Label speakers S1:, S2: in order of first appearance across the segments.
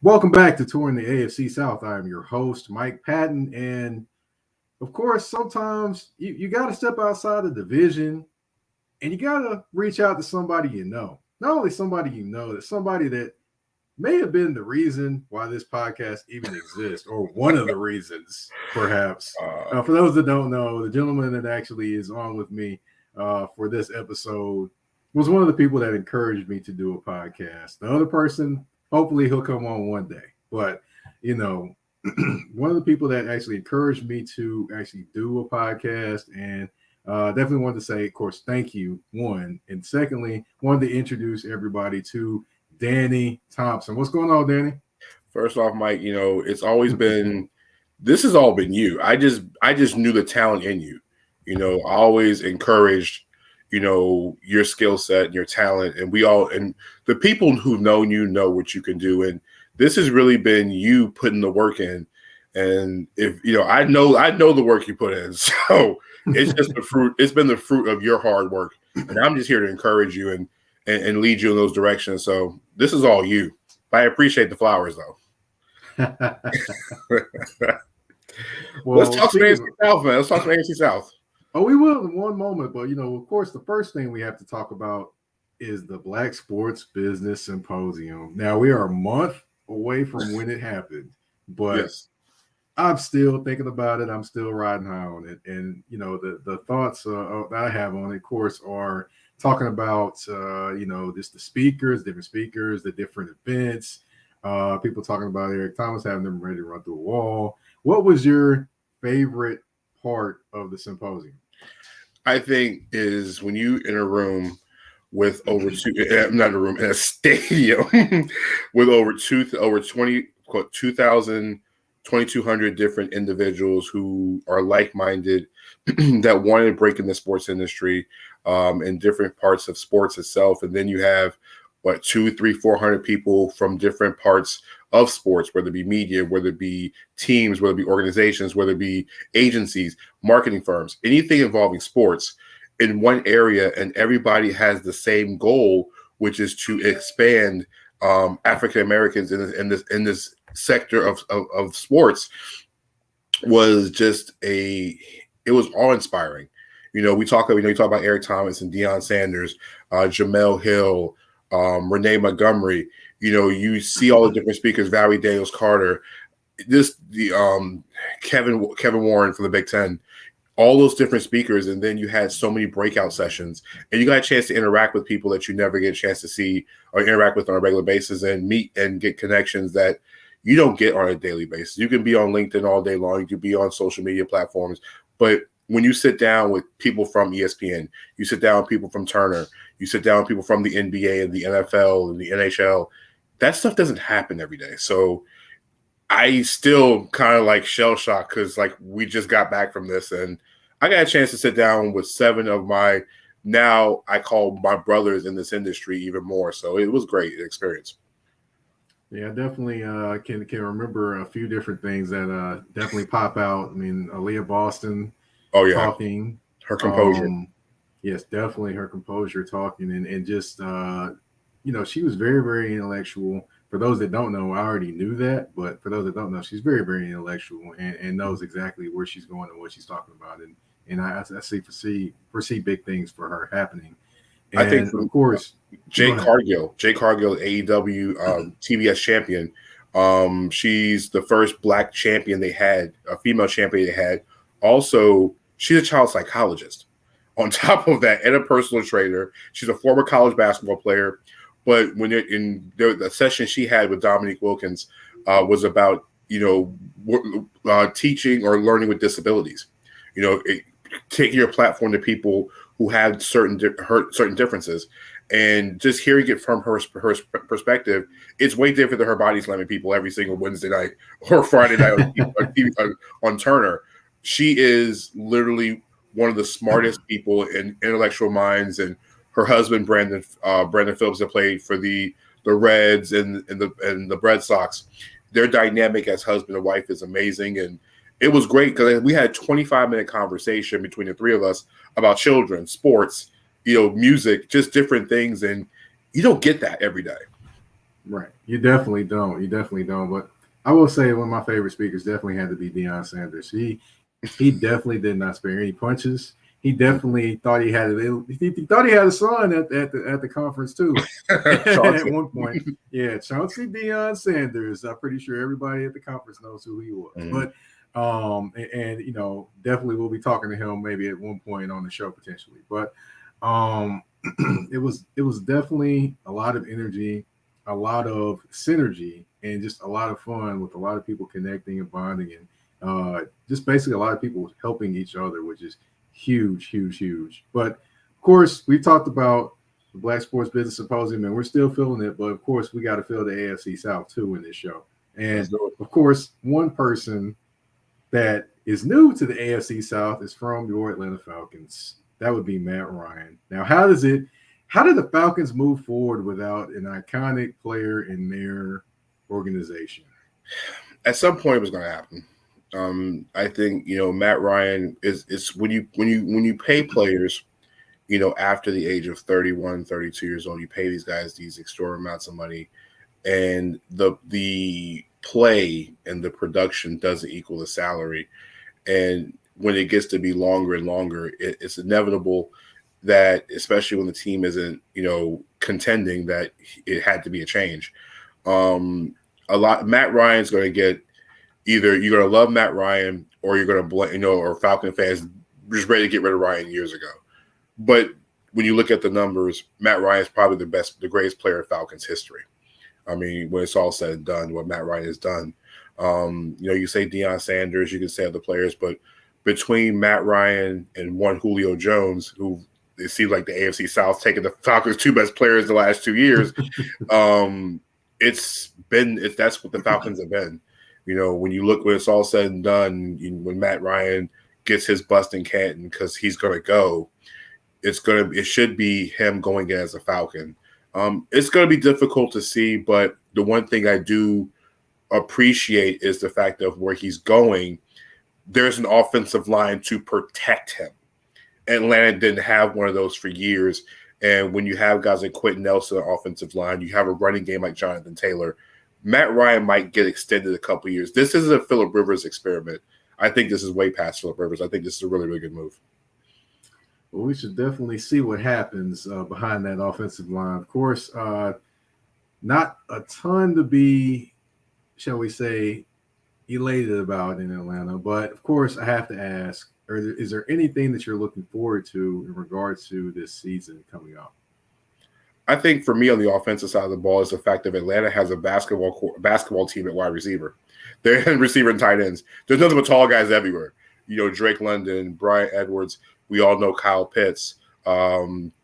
S1: Welcome back to Touring the AFC South. I am your host, Mike Patton. And of course, sometimes you got to step outside the division and you got to reach out to somebody you know. Not only somebody you know, that's somebody that may have been the reason why this podcast even exists, or one of the reasons, perhaps. For those that don't know, the gentleman that actually is on with me for this episode was one of the people that encouraged me to do a podcast. The other person, hopefully he'll come on one day. But, one of the people that actually encouraged me to actually do a podcast, and definitely wanted to say, of course, thank you, one. And secondly, wanted to introduce everybody to Danny Thompson. What's going on, Danny?
S2: First off, Mike, it's always been, this has all been you. I just knew the talent in you. I always encouraged, your skill set and your talent. And and the people who've known you know what you can do. And this has really been you putting the work in. And if, I know the work you put in. So it's just the fruit. It's been the fruit of your hard work. And I'm just here to encourage you and lead you in those directions. So this is all you. I appreciate the flowers, though.
S1: Well,
S2: let's talk some AFC South, man. Let's talk some AFC South.
S1: Oh, we will in one moment. But, of course, the first thing we have to talk about is the Black Sports Business Symposium. Now, we are a month away from when it happened. But yes. I'm still thinking about it. I'm still riding high on it. And, the thoughts that I have on it, of course, are talking about, just the speakers, different speakers, the different events, people talking about Eric Thomas having them ready to run through a wall. What was your favorite part of the symposium?
S2: I think is when you in a room with over not a room, in a stadium with over 2,200 different individuals who are like-minded that wanted to break in the sports industry in different parts of sports itself. And then you have 200, 300, 400 people from different parts of sports, whether it be media, whether it be teams, whether it be organizations, whether it be agencies, marketing firms, anything involving sports in one area. And everybody has the same goal, which is to expand African Americans in this sector of sports. Was just it was awe-inspiring. You talk about Eric Thomas and Deion Sanders, Jamel Hill, Renee Montgomery. You see all the different speakers, Valerie Daniels Carter, Kevin Warren from the Big Ten, all those different speakers. And then you had so many breakout sessions, and you got a chance to interact with people that you never get a chance to see or interact with on a regular basis and meet and get connections that you don't get on a daily basis. You can be on LinkedIn all day long. You can be on social media platforms. But when you sit down with people from ESPN, you sit down with people from Turner, you sit down with people from the NBA and the NFL and the NHL, that stuff doesn't happen every day. So I still kind of like shell shocked because we just got back from this, and I got a chance to sit down with 7 of my, now I call my brothers in this industry even more. So it was great experience.
S1: Yeah, definitely can remember a few different things that definitely pop out. I mean, Aaliyah Boston talking.
S2: Her composure.
S1: Yes, definitely her composure talking. And just, she was very, very intellectual. For those that don't know, I already knew that. But for those that don't know, she's very, very intellectual and knows exactly where she's going and what she's talking about. And I foresee big things for her happening. And I think, of course,
S2: Jade Cargill, AEW TBS champion. She's the first Black champion they had, a female champion they had. Also, she's a child psychologist. On top of that, and a personal trainer. She's a former college basketball player. But when the session she had with Dominique Wilkins was about, teaching or learning with disabilities. Taking your platform to people who have certain differences, and just hearing it from her perspective, it's way different than her body slamming people every single Wednesday night or Friday night on Turner. She is literally one of the smartest people in intellectual minds, and her husband Brandon Phillips that played for the Reds and the Red Sox. Their dynamic as husband and wife is amazing, and it was great because we had a 25-minute conversation between the three of us about children, sports, music, just different things, and you don't get that every day.
S1: Right. You definitely don't. You definitely don't. But I will say one of my favorite speakers definitely had to be Deion Sanders. He definitely did not spare any punches. He definitely thought he had it. He thought he had a son at the conference too. At one point, yeah, Chauncey Deion Sanders. I'm pretty sure everybody at the conference knows who he was.
S2: Mm-hmm.
S1: But and you know, definitely we'll be talking to him maybe at one point on the show potentially. But it was definitely a lot of energy, a lot of synergy, and just a lot of fun with a lot of people connecting and bonding, and just basically a lot of people helping each other, which is huge, huge, huge. But of course, we talked about the Black Sports Business Symposium, and we're still feeling it. But of course, we got to feel the AFC South too in this show. And of course, one person that is new to the AFC South is from your Atlanta Falcons. That would be Matt Ryan. Now, how did the Falcons move forward without an iconic player in their organization?
S2: At some point, it was going to happen. I think, Matt Ryan is when you pay players, after the age of 31, 32 years old, you pay these guys these extraordinary amounts of money, and the play and the production doesn't equal the salary. And when it gets to be longer and longer, it's inevitable that, especially when the team isn't, contending, that it had to be a change. Matt Ryan's going to get, either you're going to love Matt Ryan or you're going to, or Falcon fans just ready to get rid of Ryan years ago. But when you look at the numbers, Matt Ryan is probably the greatest player in Falcons history. I mean, when it's all said and done, what Matt Ryan has done. You say Deion Sanders, you can say other players, but between Matt Ryan and one Julio Jones, who it seems like the AFC South taking the Falcons' two best players the last 2 years, that's what the Falcons have been. When you look when it's all said and done, when Matt Ryan gets his bust in Canton because he's going to go, it should be him going in as a Falcon. It's going to be difficult to see, but the one thing I do appreciate is the fact of where he's going. There's an offensive line to protect him. Atlanta didn't have one of those for years. And when you have guys like Quentin Nelson on offensive line, you have a running game like Jonathan Taylor. Matt Ryan might get extended a couple years. This isn't a Phillip Rivers experiment. I think this is way past Phillip Rivers. I think this is a really, really good move.
S1: Well, we should definitely see what happens behind that offensive line. Of course, not a ton to be, shall we say, elated about in Atlanta. But, of course, I have to ask, is there anything that you're looking forward to in regards to this season coming up?
S2: I think for me on the offensive side of the ball is the fact that Atlanta has a basketball team at wide receiver. They're in receiver and tight ends. There's nothing but tall guys everywhere. Drake London, Brian Edwards. We all know Kyle Pitts.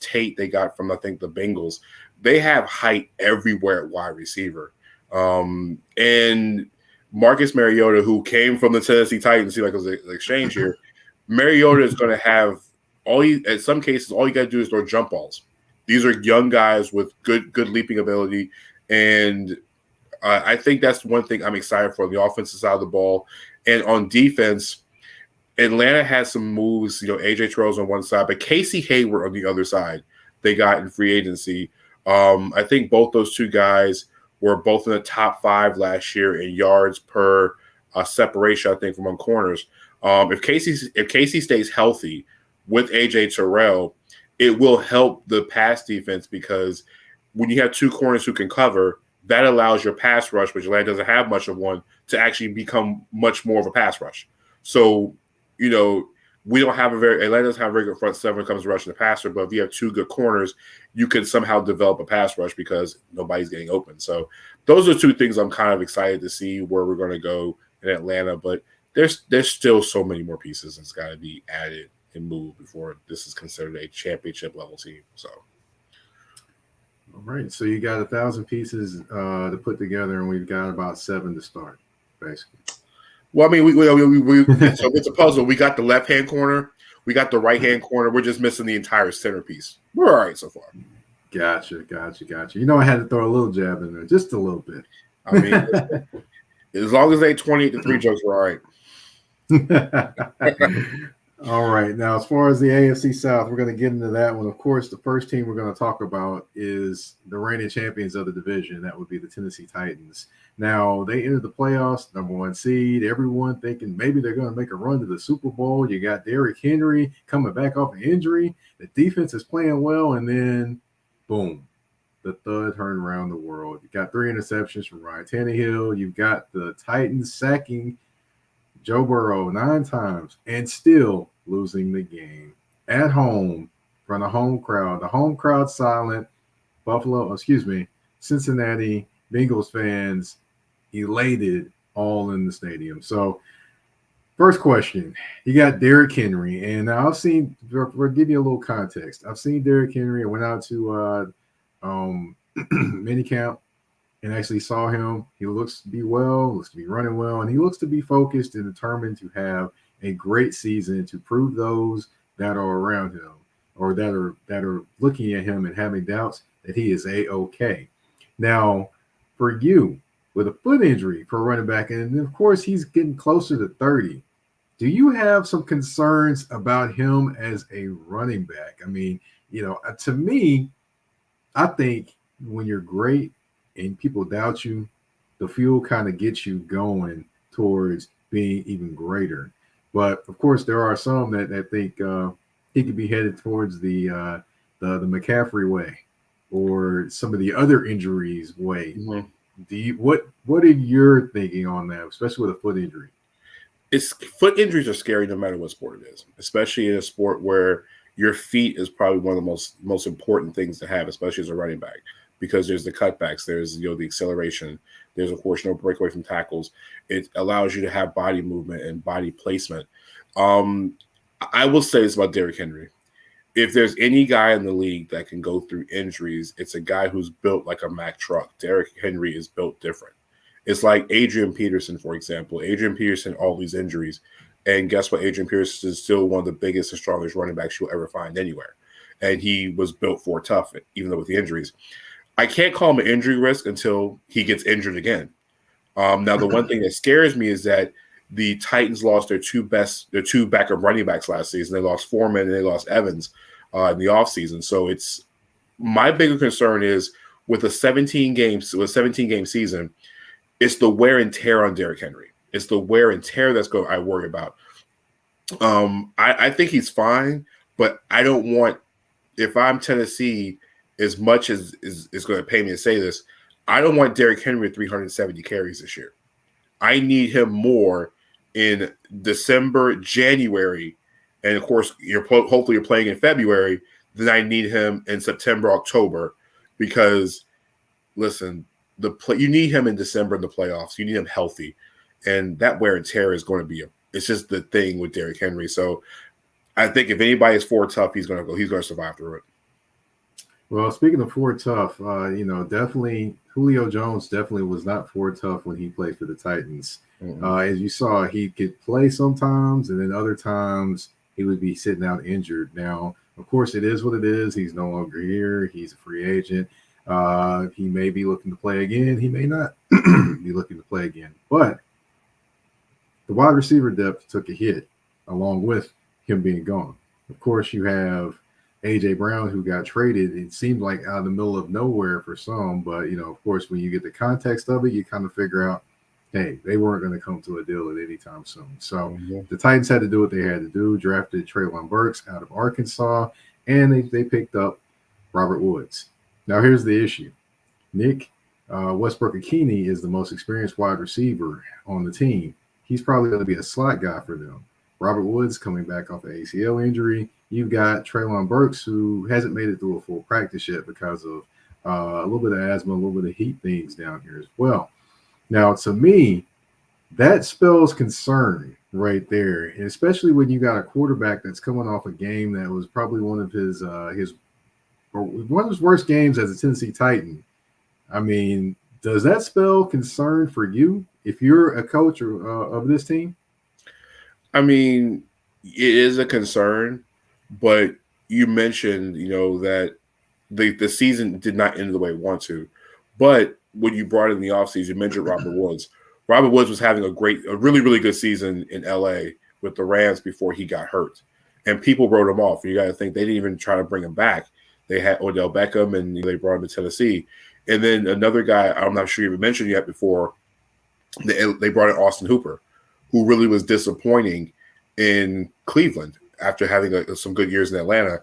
S2: Tate they got from, I think, the Bengals. They have height everywhere at wide receiver. And Marcus Mariota, who came from the Tennessee Titans, seems like it was an exchange here. Mariota is going to have in some cases, all you got to do is throw jump balls. These are young guys with good leaping ability. And I think that's one thing I'm excited for on the offensive side of the ball. And on defense, Atlanta has some moves, AJ Terrell's on one side, but Casey Hayward on the other side, they got in free agency. I think both those two guys were both in the top 5 last year in yards per separation, I think, from on corners. If Casey stays healthy with AJ Terrell, it will help the pass defense, because when you have two corners who can cover, that allows your pass rush, which Atlanta doesn't have much of one, to actually become much more of a pass rush. So, we don't have Atlanta doesn't have a very good front seven when it comes to rushing the passer, but if you have two good corners, you can somehow develop a pass rush because nobody's getting open. So those are two things I'm kind of excited to see where we're going to go in Atlanta, but there's still so many more pieces that's got to be added and moved before this is considered a championship level team. So.
S1: All right. So you got 1,000 pieces to put together, and we've got about 7 to start, basically.
S2: Well, I mean, it's a puzzle. We got the left-hand corner. We got the right-hand corner. We're just missing the entire centerpiece. We're all right so far.
S1: Gotcha. I had to throw a little jab in there, just a little bit.
S2: I mean, as long as they 28-3 jokes, we're all right.
S1: All right. Now, as far as the AFC South, we're going to get into that one. Of course, the first team we're going to talk about is the reigning champions of the division. That would be the Tennessee Titans. Now, they entered the playoffs, number one seed. Everyone thinking maybe they're going to make a run to the Super Bowl. You got Derrick Henry coming back off an injury. The defense is playing well, and then, boom, the thud turned around the world. You got 3 interceptions from Ryan Tannehill. You've got the Titans sacking Joe Burrow 9 times and still losing the game at home from the home crowd. The home crowd silent. Cincinnati Bengals fans elated all in the stadium. So, first question, you got Derrick Henry, and I've seen, for give you a little context, I've seen Derrick Henry. I went out to minicamp and actually saw him. He looks to be well, looks to be running well, and he looks to be focused and determined to have a great season to prove those that are around him or that are looking at him and having doubts that he is A-OK. Now, for you, with a foot injury for a running back, and of course he's getting closer to 30, do you have some concerns about him as a running back? I mean, to me, I think when you're great and people doubt you, the fuel kind of gets you going towards being even greater. But of course, there are some that think he could be headed towards the McCaffrey way or some of the other injuries way. Mm-hmm. What are your thinking on that, especially with a foot injury?
S2: Foot injuries are scary no matter what sport it is, especially in a sport where your feet is probably one of the most important things to have, especially as a running back, because there's the cutbacks, there's the acceleration, there's of course no breakaway from tackles. It allows you to have body movement and body placement. I will say this about Derrick Henry. If there's any guy in the league that can go through injuries, it's a guy who's built like a Mack truck. Derrick Henry is built different. It's like Adrian Peterson, for example. Adrian Peterson, all these injuries. And guess what? Adrian Peterson is still one of the biggest and strongest running backs you'll ever find anywhere. And he was built for tough, even though with the injuries. I can't call him an injury risk until he gets injured again. Now, the one thing that scares me is that the Titans lost their two backup running backs last season. They lost Foreman and they lost Evans in the offseason. So it's my bigger concern is with a 17-game season, it's the wear and tear on Derrick Henry. It's the wear and tear I worry about. I think he's fine, but I don't want, if I'm Tennessee, as much as it's going to pay me to say this, I don't want Derrick Henry at 370 carries this year. I need him more in December, January, and of course, hopefully you're playing in February, then I need him in September, October, because, listen, you need him in December in the playoffs. You need him healthy. And that wear and tear is going to be it's just the thing with Derrick Henry. So I think if anybody is for tough, he's going to survive through it.
S1: Well, speaking of for tough, definitely Julio Jones definitely was not for tough when he played for the Titans. Mm-hmm. As you saw, he could play sometimes, and then other times he would be sitting out injured. Now, of course, it is what it is. He's no longer here. He's a free agent. He may be looking to play again. He may not be looking to play again. But the wide receiver depth took a hit along with him being gone. Of course, you have A.J. Brown, who got traded. It seemed like out of the middle of nowhere for some. But, of course, when you get the context of it, you kind of figure out, hey, they weren't going to come to a deal at any time soon. So the Titans had to do what they had to do, drafted Treylon Burks out of Arkansas, and they picked up Robert Woods. Now, here's the issue. Nick Westbrook-Ikini is the most experienced wide receiver on the team. He's probably going to be a slot guy for them. Robert Woods coming back off an ACL injury. You've got Treylon Burks, who hasn't made it through a full practice yet because of a little bit of asthma, a little bit of heat things down here as well. Now, to me, that spells concern right there, and especially when you got a quarterback that's coming off a game that was probably one of his worst games as a Tennessee Titan. I mean, does that spell concern for you if you're a coach of this team?
S2: I mean, it is a concern, but you mentioned, that the season did not end the way it wanted to. But when you brought in the offseason, you mentioned Robert Woods. Robert Woods was having a really, really good season in LA with the Rams before he got hurt. and people wrote him off. You got to think they didn't even try to bring him back. They had Odell Beckham, and they brought him to Tennessee. And then another guy I'm not sure you even mentioned yet before, they brought in Austin Hooper, who really was disappointing in Cleveland after having some good years in Atlanta,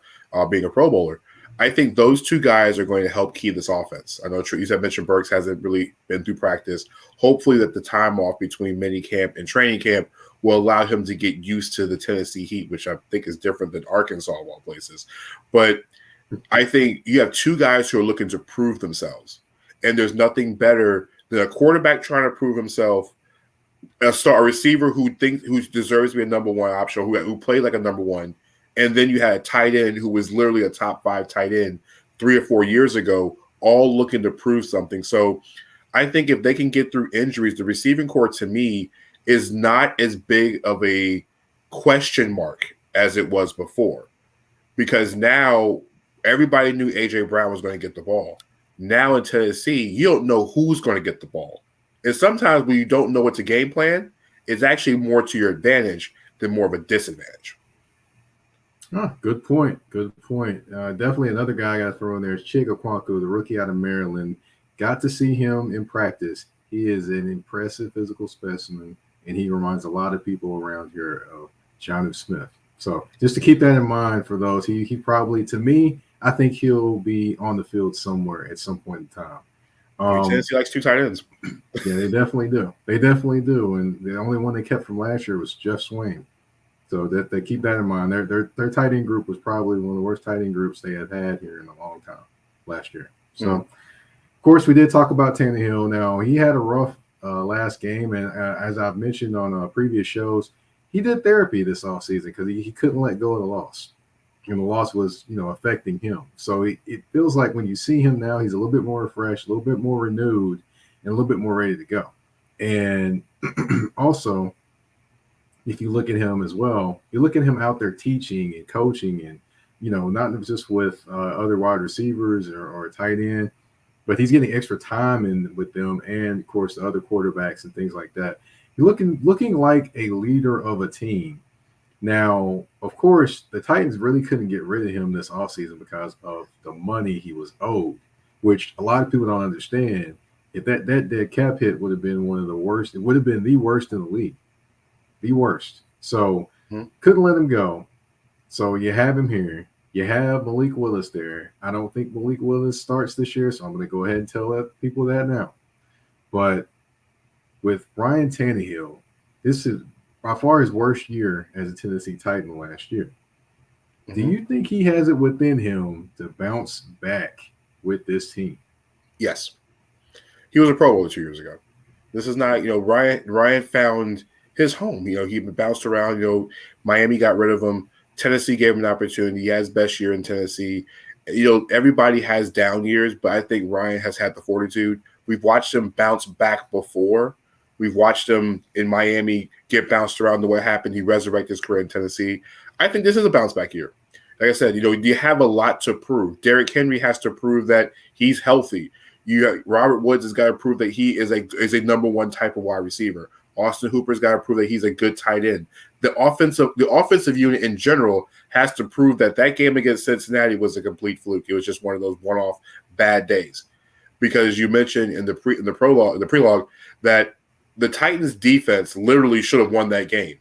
S2: being a Pro Bowler. I think those two guys are going to help key this offense. I know you mentioned Burks hasn't really been through practice. Hopefully that the time off between mini camp and training camp will allow him to get used to the Tennessee heat, which I think is different than Arkansas of all places. But I think you have two guys who are looking to prove themselves. And there's nothing better than a quarterback trying to prove himself, a receiver who deserves to be a number one option, who played like a number one. And then you had a tight end who was literally a top 5 tight end 3 or 4 years ago, all looking to prove something. So I think if they can get through injuries, the receiving corps to me is not as big of a question mark as it was before, because now everybody knew A.J. Brown was going to get the ball. Now in Tennessee, you don't know who's going to get the ball. And sometimes when you don't know what to game plan, it's actually more to your advantage than more of a disadvantage.
S1: Oh, good point. Good point. Definitely another guy I got to throw in there is Chig Okonkwo, the rookie out of Maryland. Got to see him in practice. He is an impressive physical specimen, and he reminds a lot of people around here of Jonnu Smith. So just to keep that in mind for those, he probably, to me, I think he'll be on the field somewhere at some point in time.
S2: Tennessee likes 2 tight ends.
S1: Yeah, they definitely do. They definitely do. And the only one they kept from last year was Jeff Swain. So that they keep that in mind. Their tight end group was probably one of the worst tight end groups they have had here in a long time last year. So, Of course, we did talk about Tannehill. Now, he had a rough last game, and as I've mentioned on previous shows, he did therapy this offseason because he couldn't let go of the loss. And the loss was, affecting him. So it feels like when you see him now, he's a little bit more refreshed, a little bit more renewed, and a little bit more ready to go. And also, if you look at him as well, you look at him out there teaching and coaching and, not just with other wide receivers or a tight end, but he's getting extra time in with them and, of course, the other quarterbacks and things like that. He's looking like a leader of a team. Now, of course, the Titans really couldn't get rid of him this offseason because of the money he was owed, which a lot of people don't understand. If that dead cap hit would have been one of the worst, it would have been the worst in the league. The worst. So couldn't let him go. So you have him here. You have Malik Willis there. I don't think Malik Willis starts this year, so I'm going to go ahead and tell people that now. But with Ryan Tannehill, this is by far his worst year as a Tennessee Titan last year. Do you think he has it within him to bounce back with this team?
S2: Yes. He was a Pro Bowler 2 years ago. This is not, Ryan found his home. He bounced around. Miami got rid of him. Tennessee gave him an opportunity. He has best year in Tennessee. Everybody has down years, but I think Ryan has had the fortitude. We've watched him bounce back before. We've watched him in Miami get bounced around to what happened. He resurrected his career in Tennessee. I think this is a bounce back year. Like I said, you have a lot to prove. Derrick Henry has to prove that he's healthy. Robert Woods has got to prove that he is a number one type of wide receiver. Austin Hooper's got to prove that he's a good tight end. The offensive unit in general has to prove that game against Cincinnati was a complete fluke. It was just one of those one-off bad days. Because you mentioned in the prelogue that the Titans defense literally should have won that game.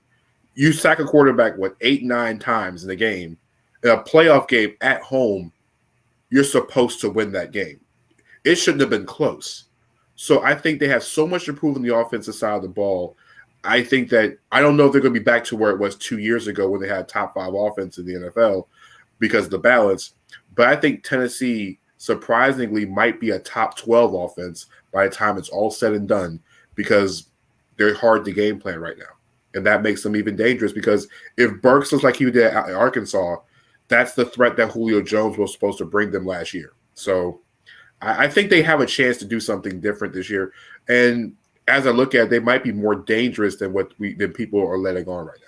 S2: You sack a quarterback 8-9 times in a game. In a playoff game at home, you're supposed to win that game. It shouldn't have been close. So I think they have so much to prove on the offensive side of the ball. I think that I don't know if they're going to be back to where it was 2 years ago when they had top 5 offense in the NFL because of the balance. But I think Tennessee surprisingly might be a top 12 offense by the time it's all said and done because they're hard to game plan right now. And that makes them even dangerous because if Burks looks like he did at Arkansas, that's the threat that Julio Jones was supposed to bring them last year. So I think they have a chance to do something different this year. And as I look at it, they might be more dangerous than than people are letting on right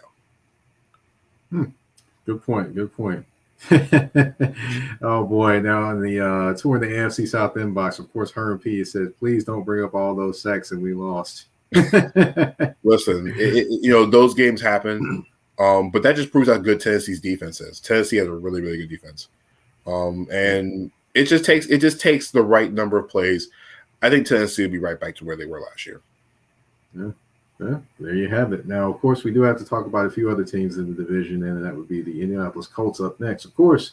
S2: now.
S1: Good point. Good point. Oh, boy. Now, in the tour in the AFC South inbox, of course, Herm P. says, please don't bring up all those sacks and we lost.
S2: Listen, those games happen. But that just proves how good Tennessee's defense is. Tennessee has a really, really good defense. And it just takes the right number of plays. I think Tennessee will be right back to where they were last year.
S1: Yeah. There you have it. Now, of course, we do have to talk about a few other teams in the division, and that would be the Indianapolis Colts up next. Of course,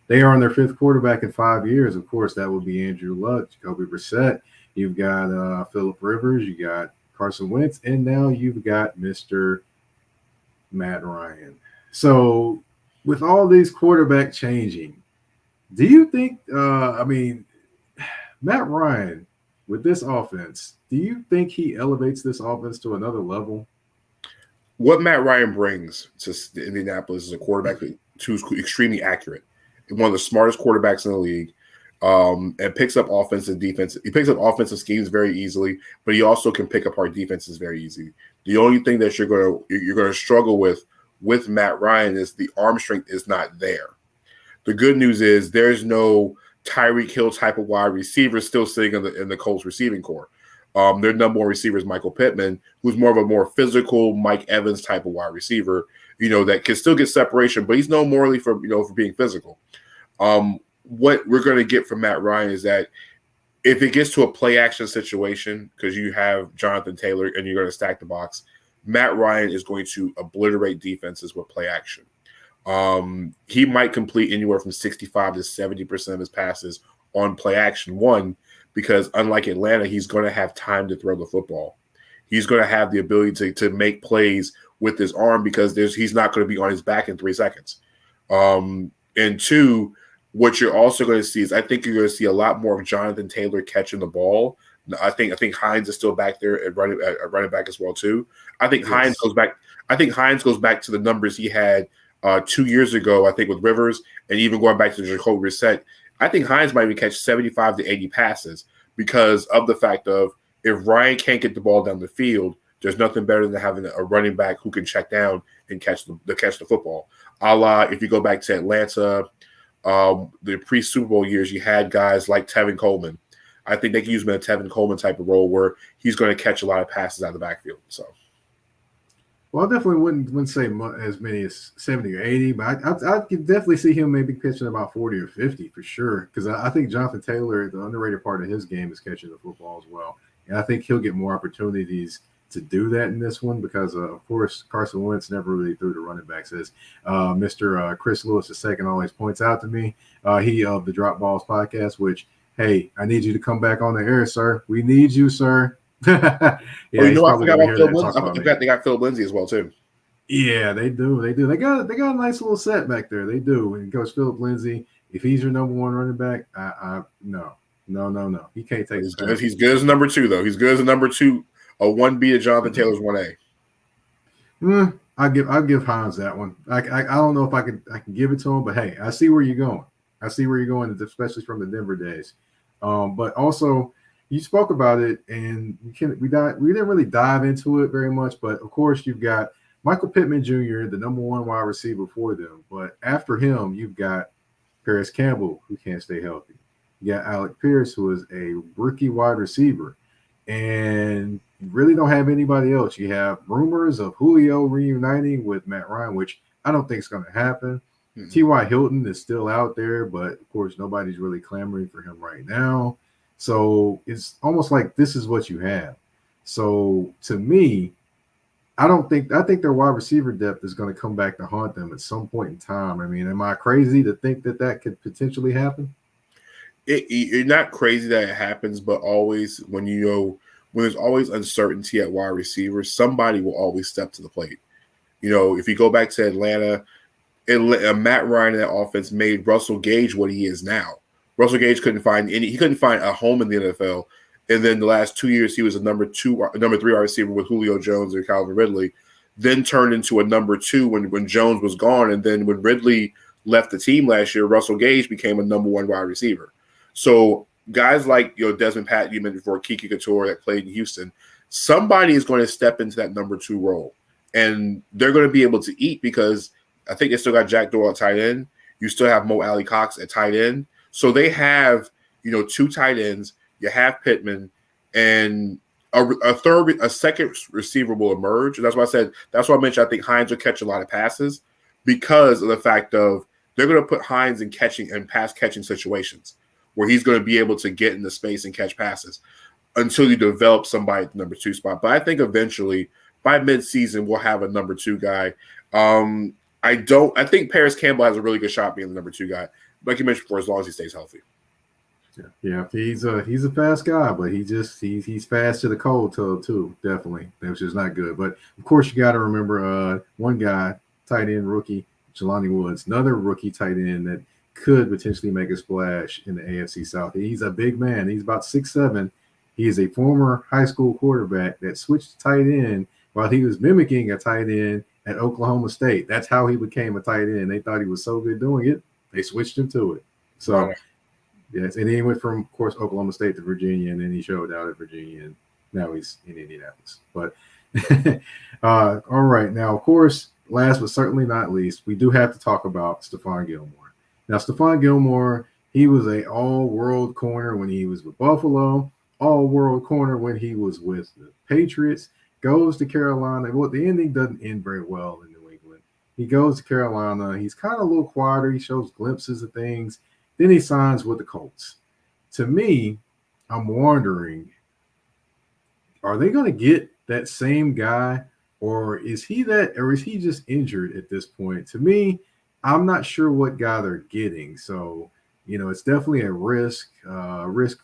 S1: they are on their 5th quarterback in 5 years. Of course, that would be Andrew Luck, Jacoby Brissett. You've got Phillip Rivers. You got Carson Wentz, and now you've got Mr. Matt Ryan. So, with all these quarterback changing, do you think? Matt Ryan with this offense, do you think he elevates this offense to another level?
S2: What Matt Ryan brings to Indianapolis is a quarterback who's extremely accurate, one of the smartest quarterbacks in the league, and picks up offensive defense. He picks up offensive schemes very easily, but he also can pick apart defenses very easily. The only thing that you're going to struggle with Matt Ryan is the arm strength is not there. The good news is there's no Tyreek Hill type of wide receiver still sitting in the Colts receiving core. Their number one receiver is Michael Pittman, who's more of a more physical Mike Evans type of wide receiver, that can still get separation, but he's known morally for being physical. What we're going to get from Matt Ryan is that if it gets to a play action situation, because you have Jonathan Taylor and you're going to stack the box, Matt Ryan is going to obliterate defenses with play action. He might complete anywhere from 65 to 70% of his passes on play action. One, because unlike Atlanta, he's going to have time to throw the football. He's going to have the ability to make plays with his arm because he's not going to be on his back in 3 seconds. And two, what you're also going to see is I think you're going to see a lot more of Jonathan Taylor catching the ball. I think Hines is still back there at running back as well too. I think Hines goes back. I think Hines goes back to the numbers he had 2 years ago, I think, with Rivers, and even going back to Jacoby Brissett. I think Hines might even catch 75 to 80 passes because of the fact of if Ryan can't get the ball down the field, there's nothing better than having a running back who can check down and catch the football. A la if you go back to Atlanta, the pre-Super Bowl years, you had guys like Tevin Coleman. I think they can use him in a Tevin Coleman type of role where he's going to catch a lot of passes out of the backfield. So.
S1: Well, I definitely wouldn't say as many as 70 or 80, but I could definitely see him maybe catching about 40 or 50 for sure. Because I think Jonathan Taylor, the underrated part of his game is catching the football as well. And I think he'll get more opportunities to do that in this one because, of course, Carson Wentz never really threw the running backs. As Mr. Chris Lewis II always points out to me, he of the Drop Balls podcast, which, hey, I need you to come back on the air, sir. We need you, sir.
S2: I forgot about Phil Lindsay. I forgot they got Phil Lindsay as well too.
S1: Yeah, they do. They got a nice little set back there. They do. And Coach Philip Lindsay, if he's your number one running back, no. He can't take.
S2: He's good as a number 2 though. He's good as a number 2. A 1B to Jonathan Taylor's 1A.
S1: I'll give Hines that one. I don't know if I can give it to him, but hey, I see where you're going. Especially from the Denver days. But also. You spoke about it, and we didn't really dive into it very much. But of course, you've got Michael Pittman Jr., the number 1 wide receiver for them. But after him, you've got Paris Campbell, who can't stay healthy. You got Alec Pierce, who is a rookie wide receiver, and you really don't have anybody else. You have rumors of Julio reuniting with Matt Ryan, which I don't think is going to happen. Mm-hmm. T.Y. Hilton is still out there, but of course, nobody's really clamoring for him right now. So it's almost like this is what you have. So to me, I think their wide receiver depth is going to come back to haunt them at some point in time. I mean, am I crazy to think that could potentially happen?
S2: You're not crazy that it happens, but always when there's always uncertainty at wide receiver, somebody will always step to the plate. If you go back to Atlanta, Matt Ryan in that offense made Russell Gage what he is now. Russell Gage couldn't find a home in the NFL. And then the last 2 years, he was a number 3 wide receiver with Julio Jones and Calvin Ridley, then turned into a number 2 when Jones was gone. And then when Ridley left the team last year, Russell Gage became a number 1 wide receiver. So guys like Desmond Patton, you mentioned before, Kiki Couture that played in Houston, somebody is going to step into that number 2 role. And they're going to be able to eat because I think they still got Jack Doyle at tight end. You still have Mo Alley Cox at tight end. So they have, 2 tight ends. You have Pittman, and a second receiver will emerge. And that's why I said, that's why I mentioned I think Hines will catch a lot of passes because of the fact of they're going to put Hines in catching and pass catching situations where he's going to be able to get into space and catch passes until you develop somebody at the number 2 spot. But I think eventually by midseason we'll have a number 2 guy. I think Paris Campbell has a really good shot being the number 2 guy, like you mentioned before, as long as he stays healthy.
S1: Yeah, he's a fast guy, but he's fast to the cold toe too, definitely, which is not good. But of course, you got to remember one guy, tight end rookie, Jelani Woods, another rookie tight end that could potentially make a splash in the AFC South. He's a big man. He's about 6'7". He is a former high school quarterback that switched to tight end while he was mimicking a tight end at Oklahoma State. That's how he became a tight end. They thought he was so good doing it, they switched him to it. So. Right. Yes, and then he went from, of course, Oklahoma State to Virginia, and then he showed out at Virginia, and now he's in Indianapolis. But all right, now, of course, last but certainly not least, we do have to talk about Stephon Gilmore. Now, Stephon Gilmore, he was a all-world corner when he was with Buffalo, all-world corner when he was with the Patriots, goes to Carolina. Well, the ending doesn't end very well in New England. He goes to Carolina. He's kind of a little quieter. He shows glimpses of things. Then he signs with the Colts. To me, I'm wondering, are they going to get that same guy, or is he just injured at this point? To me, I'm not sure what guy they're getting. So, it's definitely a risk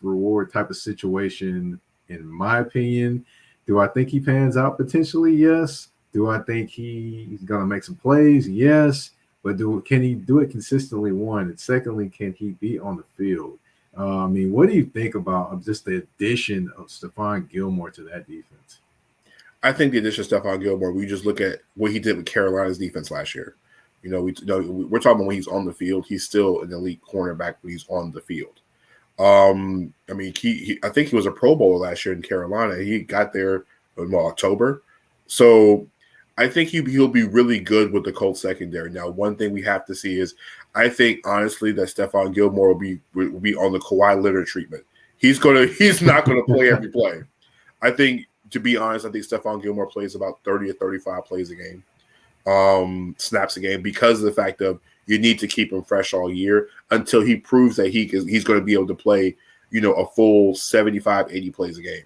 S1: reward type of situation, in my opinion. Do I think he pans out potentially? Yes. Do I think he's going to make some plays? Yes. But can he do it consistently, one? And secondly, can he be on the field? What do you think about just the addition of Stephon Gilmore to that defense?
S2: I think the addition of Stephon Gilmore, we just look at what he did with Carolina's defense last year. We're talking about when he's on the field, he's still an elite cornerback when he's on the field. I think he was a Pro Bowler last year in Carolina. He got there in October. So I think he'll be really good with the Colts secondary. Now, one thing we have to see is, I think honestly that Stephon Gilmore will be on the Kawhi Leonard treatment. He's not gonna play every play. I think, to be honest, I think Stephon Gilmore plays about 30 or 35 plays a game, snaps a game, because of the fact of you need to keep him fresh all year until he proves that he's going to be able to play, a full 75, 80 plays a game.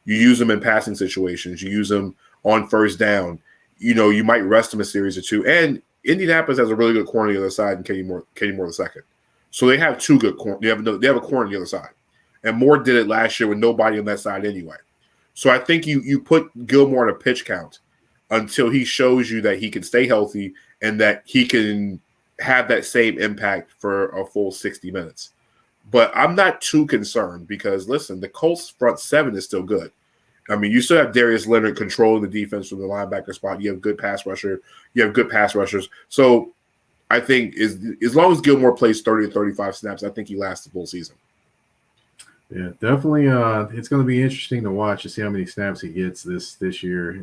S2: You use him in passing situations. You use him on first down. You might rest him a series or two. And Indianapolis has a really good corner on the other side, and Kenny Moore the second. So they have 2 good corners. They have a corner on the other side. And Moore did it last year with nobody on that side anyway. So I think you put Gilmore in a pitch count until he shows you that he can stay healthy and that he can have that same impact for a full 60 minutes. But I'm not too concerned because, listen, the Colts front 7 is still good. You still have Darius Leonard controlling the defense from the linebacker spot. You have good pass rusher. You have good pass rushers. So I think as long as Gilmore plays 30 or 35 snaps, I think he lasts the full season.
S1: Yeah, definitely. It's going to be interesting to watch to see how many snaps he gets this year.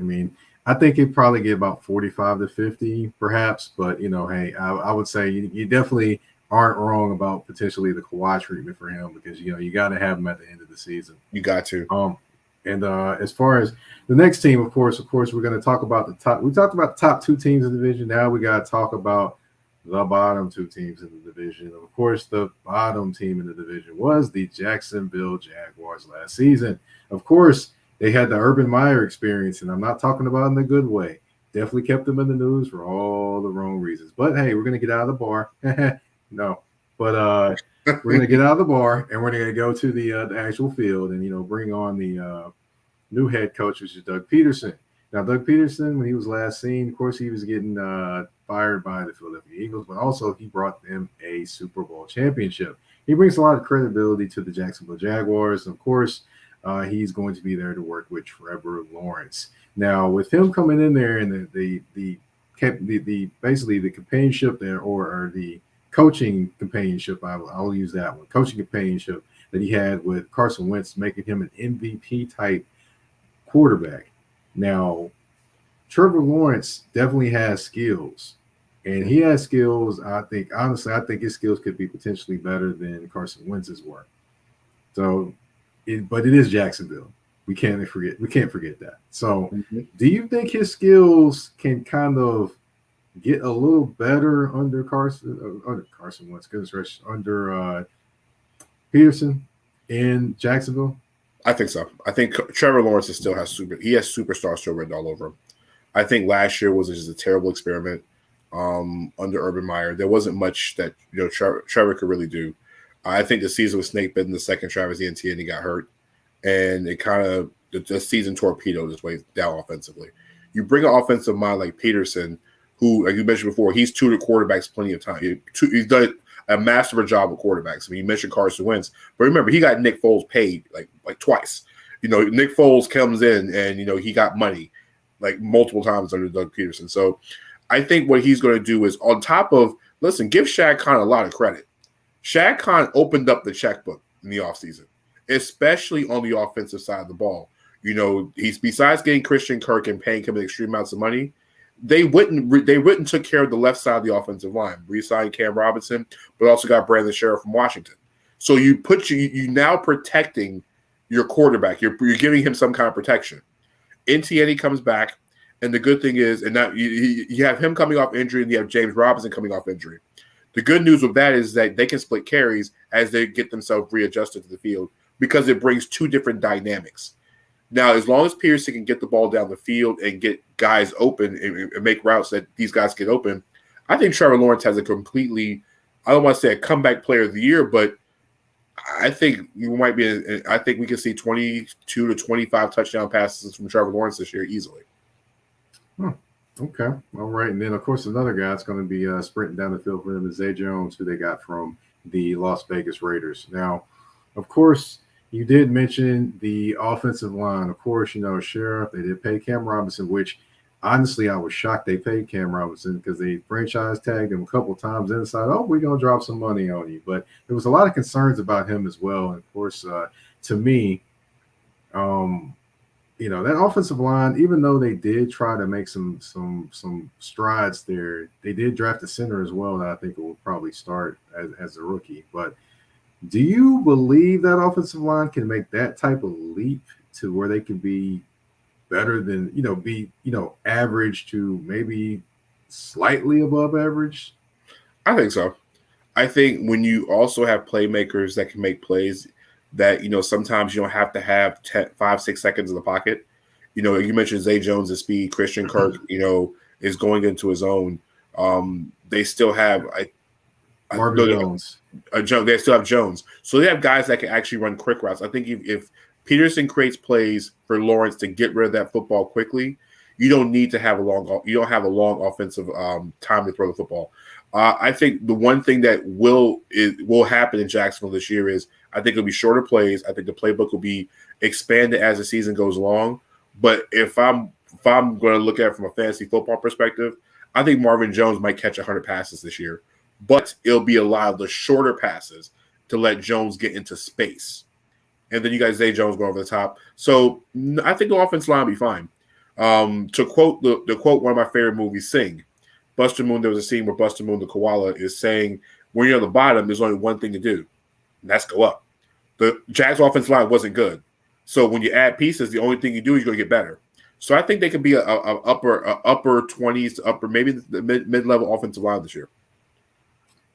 S1: I think he'd probably get about 45 to 50 perhaps. But, hey, I would say you definitely aren't wrong about potentially the Kawhi treatment for him because, you got to have him at the end of the season.
S2: You got to.
S1: And as far as the next team, of course, we're going to talk about the top. We talked about the top 2 teams in the division. Now we got to talk about the bottom 2 teams in the division. Of course, the bottom team in the division was the Jacksonville Jaguars last season. Of course, they had the Urban Meyer experience, and I'm not talking about in a good way. Definitely kept them in the news for all the wrong reasons. But, hey, we're going to get out of the bar. No. But we're going to get out of the bar, and we're going to go to the actual field and, bring on the new head coach, which is Doug Peterson. Now, Doug Peterson, when he was last seen, of course, he was getting fired by the Philadelphia Eagles, but also he brought them a Super Bowl championship. He brings a lot of credibility to the Jacksonville Jaguars. Of course, he's going to be there to work with Trevor Lawrence. Now, with him coming in there and the basically the companionship there or the coaching companionship, I'll use that one, coaching companionship that he had with Carson Wentz, making him an MVP type quarterback. Now, Trevor Lawrence definitely has skills, and he has skills. I think his skills could be potentially better than Carson Wentz's were. So, but it is Jacksonville. We can't forget that. So, do you think his skills can kind of get a little better under Carson Wentz, under Peterson in Jacksonville?
S2: I think so. I think Trevor Lawrence has superstar still written all over him. I think last year was just a terrible experiment under Urban Meyer. There wasn't much that Trevor could really do. I think the season was snake bitten the second Travis Etienne got hurt, and it kind of the season torpedoed his way down offensively. You bring an offensive mind like Peterson, who, like you mentioned before, he's tutored quarterbacks plenty of time. He's done a masterful job with quarterbacks. I mean, you mentioned Carson Wentz, but remember, he got Nick Foles paid like twice. Nick Foles comes in and he got money like multiple times under Doug Peterson. So I think what he's going to do is, on top of, give Shad Khan a lot of credit. Shad Khan opened up the checkbook in the offseason, especially on the offensive side of the ball. He's, besides getting Christian Kirk and paying him extreme amounts of money, they went and took care of the left side of the offensive line, re-signed Cam Robinson, but also got Brandon Scherff from Washington. So you now protecting your quarterback. You're giving him some kind of protection. Etienne comes back, and the good thing is, and now you have him coming off injury, and you have James Robinson coming off injury. The good news with that is that they can split carries as they get themselves readjusted to the field, because it brings two different dynamics. Now, as long as Pearson can get the ball down the field and get guys open and make routes that these guys get open, I think Trevor Lawrence has a completely, I don't want to say a comeback player of the year, but I think I think we can see 22 to 25 touchdown passes from Trevor Lawrence this year easily.
S1: Okay. All right. And then, of course, another guy that's going to be sprinting down the field for them is Zay Jones, who they got from the Las Vegas Raiders. Now, of course, you did mention the offensive line. Of course, Scherff, they did pay Cam Robinson, which honestly I was shocked they paid Cam Robinson, because they franchise tagged him a couple of times and decided, we're going to drop some money on you. But there was a lot of concerns about him as well. And, of course, to me, that offensive line, even though they did try to make some strides there, they did draft a center as well that I think will probably start as a rookie. But do you believe that offensive line can make that type of leap to where they can be better than, average to maybe slightly above average?
S2: I think so. I think when you also have playmakers that can make plays that, sometimes you don't have to have 5-6 seconds in the pocket. You mentioned Zay Jones' speed. Christian Kirk, is going into his own. They still have
S1: Marvin Jones.
S2: They still have Jones. So they have guys that can actually run quick routes. I think if Peterson creates plays for Lawrence to get rid of that football quickly, you don't need to have a long offensive time to throw the football. I think the one thing that will happen in Jacksonville this year is, I think it'll be shorter plays. I think the playbook will be expanded as the season goes along. But if I'm going to look at it from a fantasy football perspective, I think Marvin Jones might catch 100 passes this year. But it'll be a lot of the shorter passes to let Jones get into space. And then you guys, Zay Jones going over the top. So I think the offensive line will be fine. To quote one of my favorite movies, Sing, Buster Moon, there was a scene where Buster Moon, the koala, is saying, when you're on the bottom, there's only one thing to do, and that's go up. The Jags offensive line wasn't good. So when you add pieces, the only thing you do is you're going to get better. So I think they could be a upper 20s to upper, maybe the mid-level offensive line this year.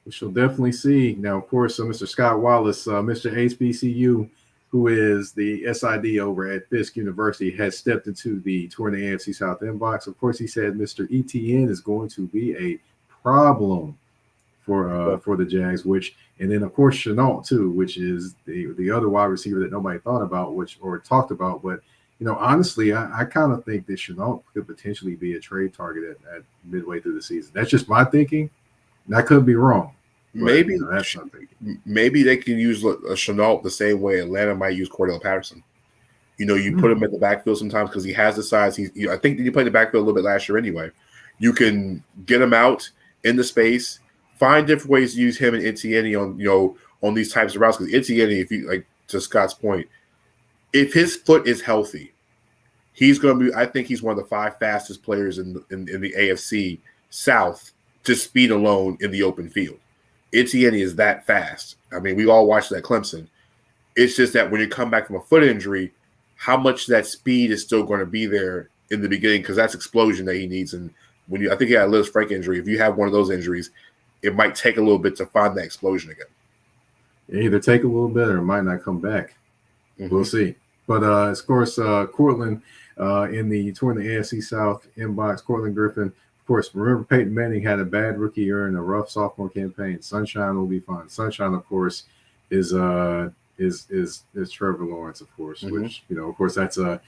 S1: We shall definitely see. Now, of course, Mr. Scott Wallace, Mr. HBCU, who is the SID over at Fisk University, has stepped into the Tour in the AFC South inbox. Of course, he said Mr. Etienne is going to be a problem for the Jags, and then, of course, Chenault, too, which is the other wide receiver that nobody thought about or talked about. But, honestly, I kind of think that Chenault could potentially be a trade target at midway through the season. That's just my thinking. And I could be wrong.
S2: Maybe
S1: that's something.
S2: Maybe they can use a Chenault the same way Atlanta might use Cordell Patterson. You put him in the backfield sometimes because he has the size. I think he played the backfield a little bit last year anyway. You can get him out in the space, find different ways to use him and Etienne on these types of routes. Because Etienne, if you like, to Scott's point, if his foot is healthy, he's going to be. I think he's one of the 5 fastest players in the AFC South, just speed alone in the open field. Etienne is that fast. I mean, we all watched that Clemson. It's just that when you come back from a foot injury, how much that speed is still going to be there in the beginning, because that's explosion that he needs. And I think he had a Liz Frank injury. If you have one of those injuries, it might take a little bit to find that explosion again.
S1: It either take a little bit or it might not come back. Mm-hmm. We'll see. But of course, Cortland in the AFC South inbox, Cortland Griffin. Of course, remember Peyton Manning had a bad rookie year and a rough sophomore campaign. Sunshine will be fine. Sunshine, of course, is Trevor Lawrence, of course, which of course that's a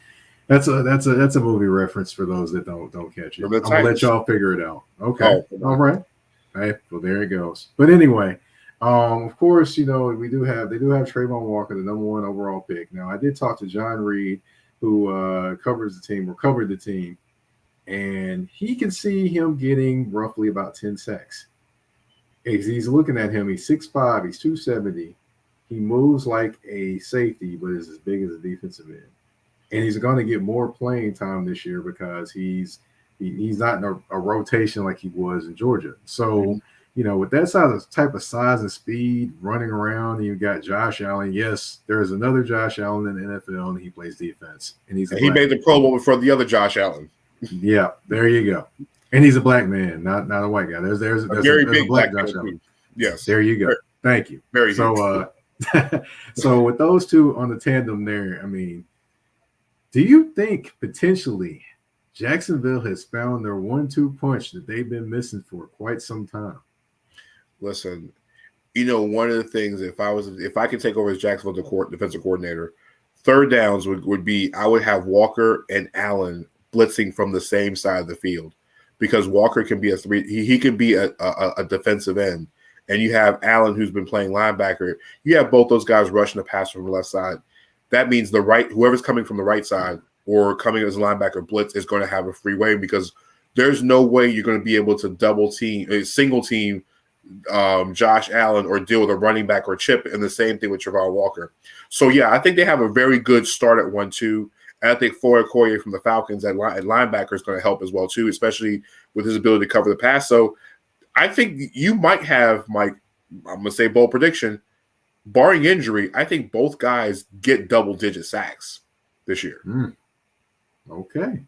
S1: movie reference for those that don't catch it. I'm gonna let y'all figure it out. Okay, all right. Well, there it goes. But anyway, of course, they do have Trayvon Walker, the number 1 overall pick. Now, I did talk to John Reed, who covered the team, and he can see him getting roughly about 10 sacks. He's looking at him. He's 6'5", he's 270. He moves like a safety, but is as big as a defensive end. And he's going to get more playing time this year because he's not in a rotation like he was in Georgia. So, with that type of size and speed running around, you got Josh Allen. Yes, there's another Josh Allen in the NFL, and he plays defense. And he made
S2: the Pro Bowl before the other Josh Allen.
S1: Yeah, there you go. And he's a black man, not a white guy. There's a big black Josh Allen.
S2: Yes.
S1: There you go. Thank you.
S2: Very
S1: so so with those two on the tandem there, I mean, do you think potentially Jacksonville has found their 1-2 punch that they've been missing for quite some time?
S2: Listen, one of the things, if I could take over as Jacksonville defensive coordinator, third downs would be, I would have Walker and Allen blitzing from the same side of the field, because Walker can be he can be a defensive end, and you have Allen, who's been playing linebacker. You have both those guys rushing the pass from the left side. That means whoever's coming from the right side or coming as a linebacker blitz is going to have a free way, because there's no way you're going to be able to single team Josh Allen or deal with a running back or chip, and the same thing with Trevor Walker. So, yeah, I think they have a very good start at 1-2. And I think Foy Okoye from the Falcons at linebacker is going to help as well, too, especially with his ability to cover the pass. So I think you might have, Mike, I'm going to say bold prediction, barring injury, I think both guys get double-digit sacks this year.
S1: Okay.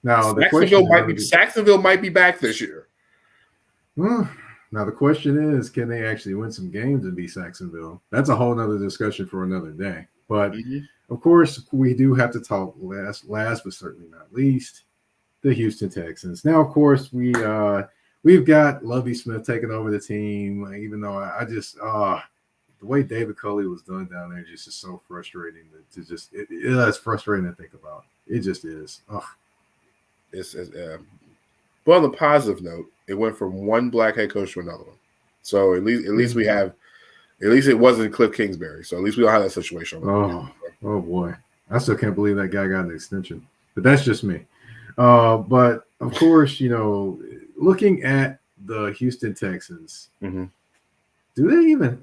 S1: Now,
S2: Jacksonville might be back this year.
S1: Now, the question is, can they actually win some games and beat Jacksonville? That's a whole nother discussion for another day. But, of course, we do have to talk last but certainly not least, the Houston Texans. Now, of course, we've got Lovie Smith taking over the team, even though I just the way David Culley was done down there just is so frustrating it's frustrating to think about. It just is.
S2: But on the positive note, it went from one black head coach to another one. So at least we have, at least it wasn't Cliff Kingsbury. So at least we don't have that situation.
S1: Oh boy. I still can't believe that guy got an extension, but that's just me. But of course, looking at the Houston Texans, do they even,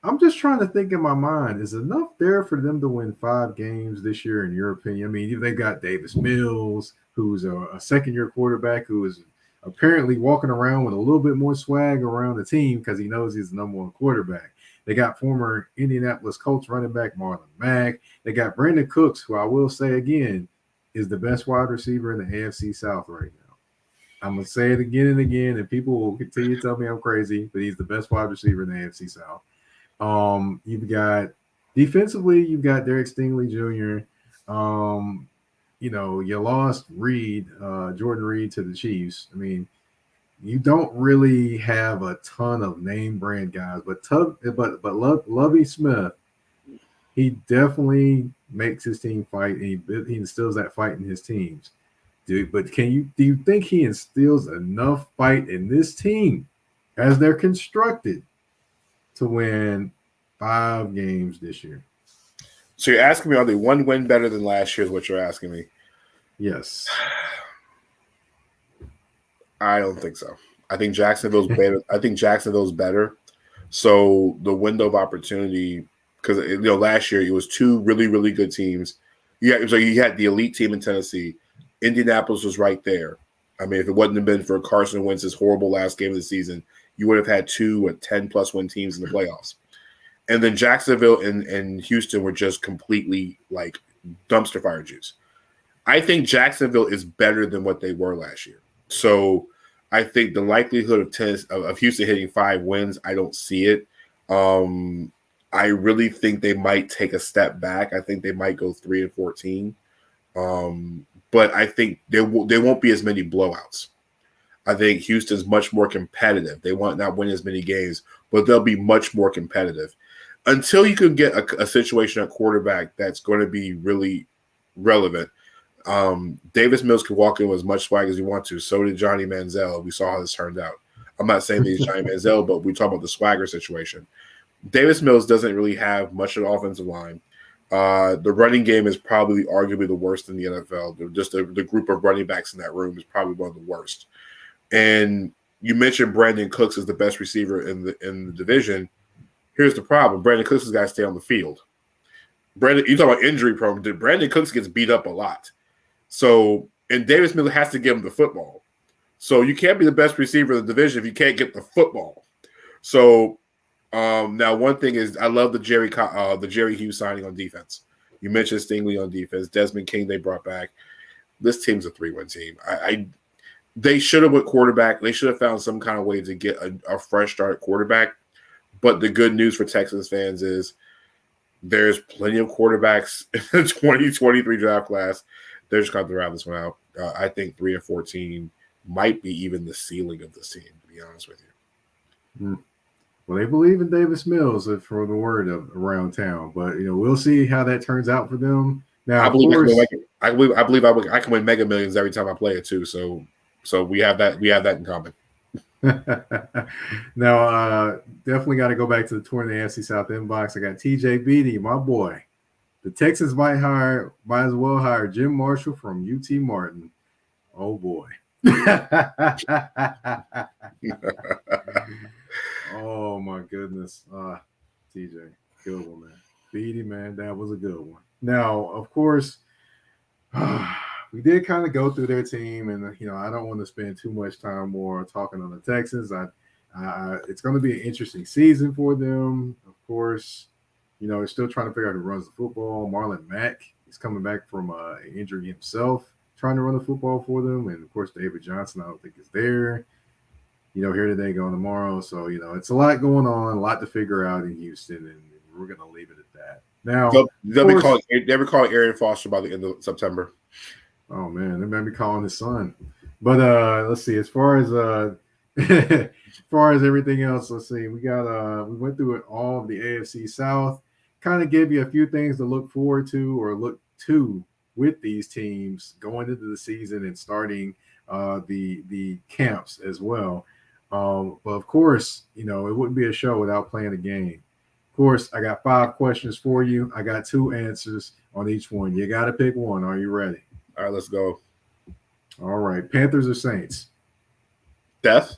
S1: I'm just trying to think in my mind, is enough there for them to win 5 games this year, in your opinion? They've got Davis Mills, who's a second-year quarterback who is apparently walking around with a little bit more swag around the team because he knows he's the number 1 quarterback. They got former Indianapolis Colts running back Marlon Mack. They got Brandon Cooks, who I will say again is the best wide receiver in the AFC South right now. I'm going to say it again and again, and people will continue to tell me I'm crazy, but he's the best wide receiver in the AFC South. You've got defensively, you've got Derek Stingley Jr. You lost Jordan Reed to the Chiefs. You don't really have a ton of name brand guys, but Lovie Smith, he definitely makes his team fight, and he instills that fight in his teams. Do you think he instills enough fight in this team as they're constructed to win 5 games this year?
S2: So you're asking me, are they 1 win better than last year is what you're asking me?
S1: Yes.
S2: I don't think so. I think Jacksonville's better. So the window of opportunity, because last year it was 2 really, really good teams. So you had the elite team in Tennessee. Indianapolis was right there. If it wouldn't have been for Carson Wentz's horrible last game of the season, you would have had 2 10+ win teams in the playoffs. And then Jacksonville and Houston were just completely like dumpster fire juice. I think Jacksonville is better than what they were last year. So I think the likelihood of Houston hitting 5 wins, I don't see it. I really think they might take a step back. I think they might go 3-14. But I think there won't be as many blowouts. I think Houston's much more competitive. They might not win as many games, but they'll be much more competitive. Until you can get a situation at quarterback that's going to be really relevant. Davis Mills could walk in with as much swag as you want to. So did Johnny Manziel. We saw how this turned out. I'm not saying that he's Johnny Manziel, but we talk about the swagger situation. Davis Mills doesn't really have much of the offensive line. The running game is probably arguably the worst in the NFL. Just the group of running backs in that room is probably one of the worst. And you mentioned Brandon Cooks is the best receiver in the division. Here's the problem. Brandon Cooks has got to stay on the field. You talk about injury prone. Brandon Cooks gets beat up a lot. So, and Davis Miller has to give him the football. So you can't be the best receiver in the division if you can't get the football. So now one thing is I love the Jerry Hughes signing on defense. You mentioned Stingley on defense. Desmond King they brought back. This team's a 3-win team. They should have went quarterback. They should have found some kind of way to get a fresh start at quarterback. But the good news for Texans fans is there's plenty of quarterbacks in the 2023 draft class. They're just going to round this one out. I think 3-14 might be even the ceiling of this team, to be honest with you.
S1: Well, they believe in Davis Mills for the word around town, but we'll see how that turns out for them. Now,
S2: I believe I can win Mega Millions every time I play it too. So we have that in common.
S1: Now, definitely got to go back to the tour in the AFC South inbox. I got TJ Beatty, my boy. The Texans might as well hire Jim Marshall from UT Martin. Oh boy. Oh my goodness. TJ, good one, man. Beatty, man, that was a good one. Now, of course, we did kind of go through their team, and I don't want to spend too much time more talking on the Texans. It's going to be an interesting season for them. Of course, they're still trying to figure out who runs the football. Marlon Mack is coming back from an injury himself, trying to run the football for them, and of course, David Johnson, I don't think is there. Here today, gone tomorrow. So it's a lot going on, a lot to figure out in Houston, and we're going to leave it at that. Now,
S2: they'll be calling Arian Foster by the end of September.
S1: Oh man, they may be calling his son. But let's see. As far as everything else, let's see. We went through it all of the AFC South. Kind of gave you a few things to look forward to or look to with these teams going into the season and starting the camps as well. But of course, it wouldn't be a show without playing a game. Of course, I got 5 questions for you. I got 2 answers on each one. You got to pick one. Are you ready?
S2: All right, let's go.
S1: All right. Panthers or Saints?
S2: Death.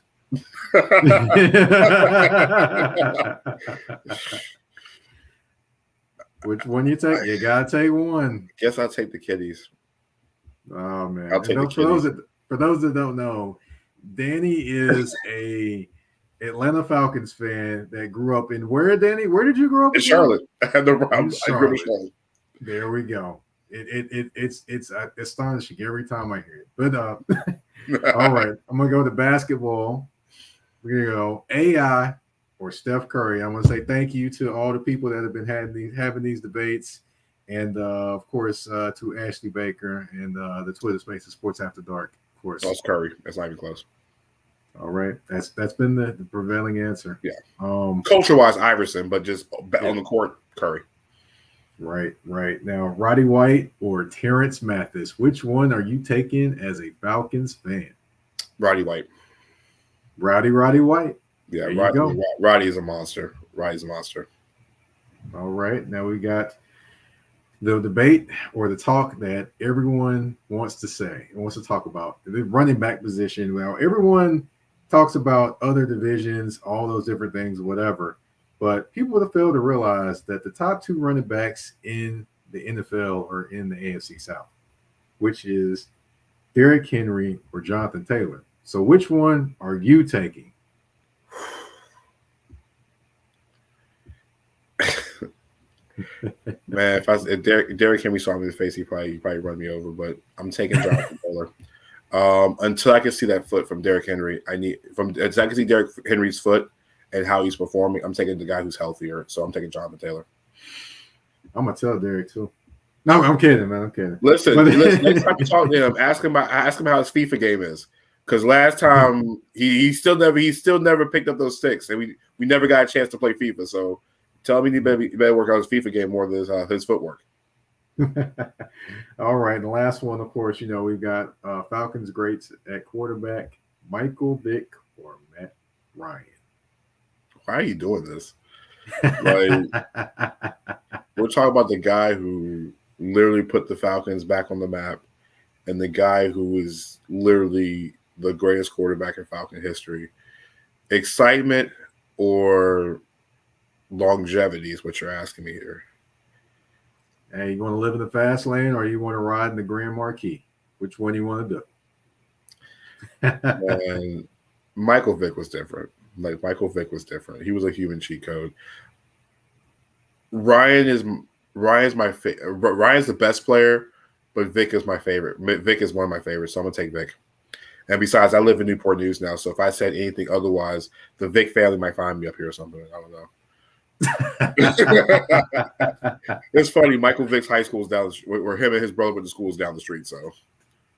S1: Which one you take? You got to take one.
S2: Guess I'll take the Kitties.
S1: Oh, man.
S2: I'll take the Kitties.
S1: For those that don't know, Danny is a Atlanta Falcons fan that grew up in where, Danny? Where did you grow up?
S2: In Charlotte. I had no problem.
S1: I grew up in Charlotte. There we go. It's astonishing every time I hear it. But all right, I'm gonna go to basketball. We're gonna go AI or Steph Curry. I'm gonna say thank you to all the people that have been having these debates, and of course to Ashley Baker and the Twitter Spaces Sports After Dark. Of course,
S2: that's Curry. That's not even close.
S1: All right, that's been the prevailing answer.
S2: Yeah. Culture-wise, Iverson, but just on the court, Curry.
S1: Right. Now, Roddy White or Terrence Mathis, which one are you taking as a Falcons fan?
S2: Roddy White.
S1: Roddy White.
S2: Yeah, Roddy is a monster. Roddy's a monster.
S1: All right. Now we got the debate or the talk that everyone wants to say and wants to talk about. The running back position. Well, everyone talks about other divisions, all those different things, whatever. But people have failed to realize that the top 2 running backs in the NFL are in the AFC South, which is Derrick Henry or Jonathan Taylor. So which one are you taking?
S2: Man, if Derrick Henry saw me in the face, he'd probably run me over. But I'm taking Jonathan Taylor. Until I can see that foot from Derrick Henry, until I can see Derrick Henry's foot and how he's performing, I'm taking the guy who's healthier. So I'm taking Jonathan Taylor.
S1: I'm gonna tell Derrick too. No, I'm kidding, man. I'm kidding.
S2: Listen. Next time you talk to him, ask him how his FIFA game is. Because last time he still never picked up those sticks, and we never got a chance to play FIFA. So tell me you better work on his FIFA game more than his footwork.
S1: All right, the last one, of course, we've got Falcons greats at quarterback, Michael Vick or Matt Ryan.
S2: Why are you doing this? Like, we're talking about the guy who literally put the Falcons back on the map, and the guy who is literally the greatest quarterback in Falcon history. Excitement or longevity is what you're asking me here.
S1: Hey, you want to live in the fast lane or you want to ride in the Grand Marquis? Which one do you want to do?
S2: And Michael Vick was different. He was a human cheat code. Ryan's my favorite. Ryan's the best player, but Vick is my favorite. Vick is one of my favorites, so I'm gonna take Vick. And besides, I live in Newport News now, so if I said anything otherwise, the Vick family might find me up here or something. I don't know. It's funny. Michael Vick's high school is down the street, where him and his brother went to school is down the street. So,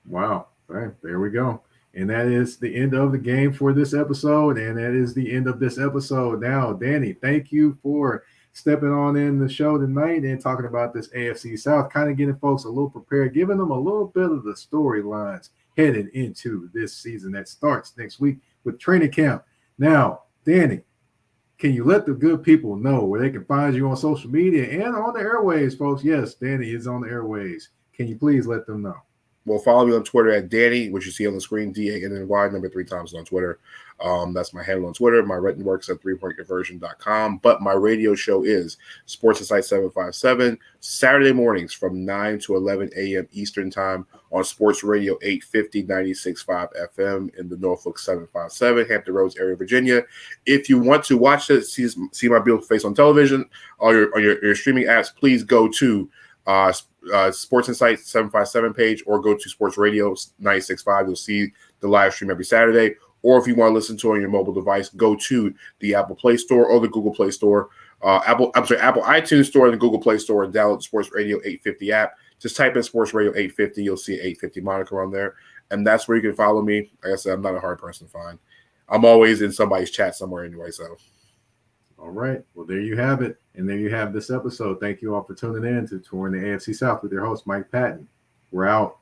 S1: wow, right, there we go. And that is the end of the game for this episode, and that is the end of this episode. Now, Danny, thank you for stepping on in the show tonight and talking about this AFC South, kind of getting folks a little prepared, giving them a little bit of the storylines headed into this season that starts next week with training camp. Now, Danny, can you let the good people know where they can find you on social media and on the airwaves, folks? Yes, Danny is on the airwaves. Can you please let them know?
S2: Well, follow me on Twitter at Danny, which you see on the screen, DANNY, number 3 times on Twitter. That's my handle on Twitter. My written works at 3pointconversion.com. But my radio show is Sports Insight 757, Saturday mornings from 9 to 11 a.m. Eastern Time on Sports Radio 850, 96.5 FM in the Norfolk 757, Hampton Roads area, Virginia. If you want to watch it, see my beautiful face on television, on your streaming apps, please go to Sports Insight 757 page or go to Sports Radio 96.5. You'll see the live stream every Saturday. Or if you want to listen to it on your mobile device, go to the Apple Play Store or the Google Play Store, Apple iTunes Store and the Google Play Store, and download the Sports Radio 850 app. Just type in Sports Radio 850. You'll see 850 moniker on there. And that's where you can follow me. Like I said, I'm not a hard person to find. I'm always in somebody's chat somewhere anyway, so.
S1: All right. Well, there you have it. And there you have this episode. Thank you all for tuning in to Touring the AFC South with your host, Mike Patton. We're out.